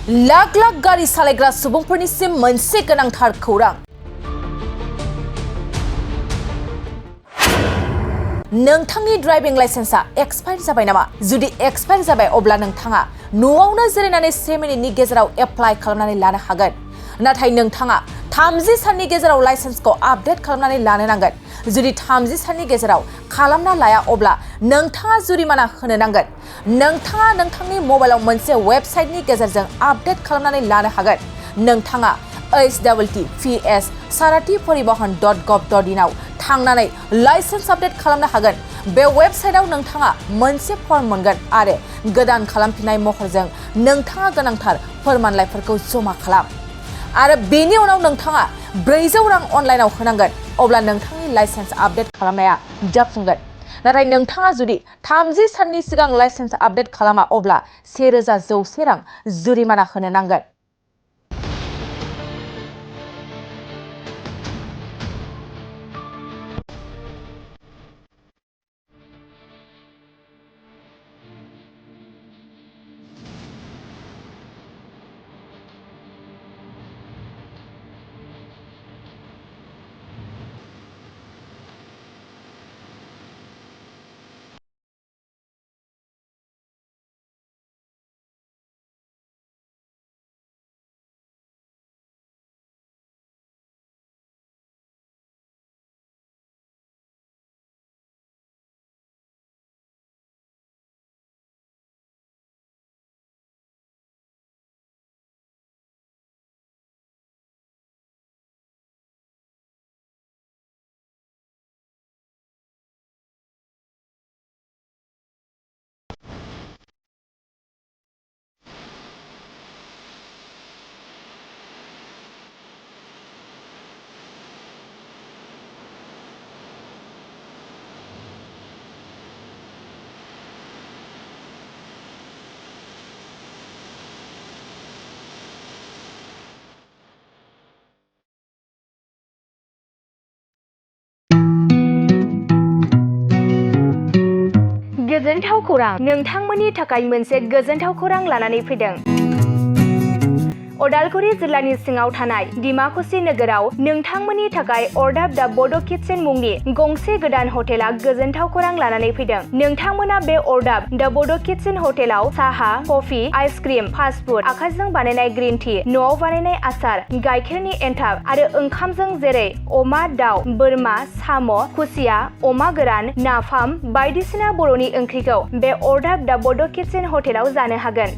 लाख लाख गारि सालायग्रा सुबुंफोरनिसिम मोनसे गोनांथार खौरां। नोंथांनि ड्राइभिं लाइसेन्सआ एक्सपायार जाबाय नामा? जुदि एक्सपायार जाबाय अब्ला नोंथाङा न'आवनो जिरायनानै 3 मिनिटनि गेजेराव एप्लाइ खालामनानै लानो हागोन। नाथाय नोंथाङा 30 साननि गेजेराव लाइसेन्सखौ आपडेट खालामनानै लानो नांगोन। जुदि 30 साननि गेजेराव खालामना लाया अब्ला नोंथाङा जुरिमाना होनो नांगोन। नोंथाङा नोंथांनि मबाइलाव मोनसे वेबसाइटनि गेजेरजों आपडेट खालामनानै लानो हागोन। नोंथाङा https://saratiparivahan.gov.in आव थांनानै लाइसेन्स आपडेट खालामनो हागोन। बे वेबसाइटआव नोंथाङा मोनसे फर्म मोनगोन आरो गोदान खालामफिननाय महरजों नोंथाङा गोनांथार फोरमानलाइफोरखौ जमा खालाम आरो बेनि उनाव नोंथाङा 400 रां अनलाइनाव होनांगोन। अब्ला नोंथांनि लाइसेन्स आपडेट खालामनाया जाफुंगोन। नाथाय नोंथाङा जुदि 30 साननि सिगां लाइसेन्स आपडेट खालामा अब्ला 1100 रां जुरिमाना होनो नांगोन। गोजोनथाव खौरां! नोंथांमोननि थाखाय मोनसे गोजोनथाव खौरां लानानै फैदों। उदालगुरि जिल्लानि सिङाव थानाय डिमाकुसि नोगोराव नोंथांमोननि थाखाय अरदाब दा बड' किटचेन मुंनि गंसे गोदान हटेला गोजोनथाव खौरां लानानै फैदों। नोंथांमोना बे अरदाब दा बड' किटचेन हटेलाव साहा, कफि, आइसक्रिम, फास्ट फुड, आखाइजों बानायनाय ग्रीन टि, न'आव बानायनाय आसार, गाइखेरनि एन्थाब आरो ओंखामजों जेरै अमा, दाउ, बोरमा, साम', खुसिया, अमा गोरान, नाफाम बायदिसिना बर'नि ओंख्रिखौ बे अरदाब दा बड' किटचेन हटेलाव जानो हागोन।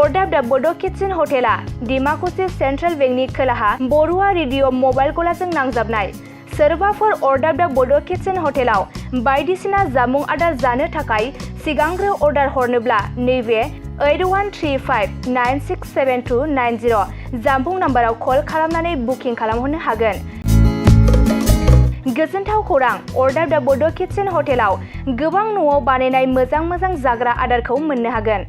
अरदाब दा बड' किटचेन हटेला डिमाकुसि सेन्ट्रेल बेंकनि खोलाहा बरुवा रेडिअ मबाइल गलाजों नांजाबनाय। सोरबाफोर अरदाब दा बड' किटचेन हटेलाव बायदिसिना जामुं आदार जानो थाखाय सिगांग्रो अर्डार हरनोब्ला नैबे 8135967290 जानबुं नाम्बाराव कल खालामनानै बुकिं खालामहरनो हागोन। गोजोनथाव खौरां! अरदाब दा बड' किटचेन हटेलाव गोबां न'आव बानायनाय मोजां जाग्रा आदारखौ मोननो हागोन।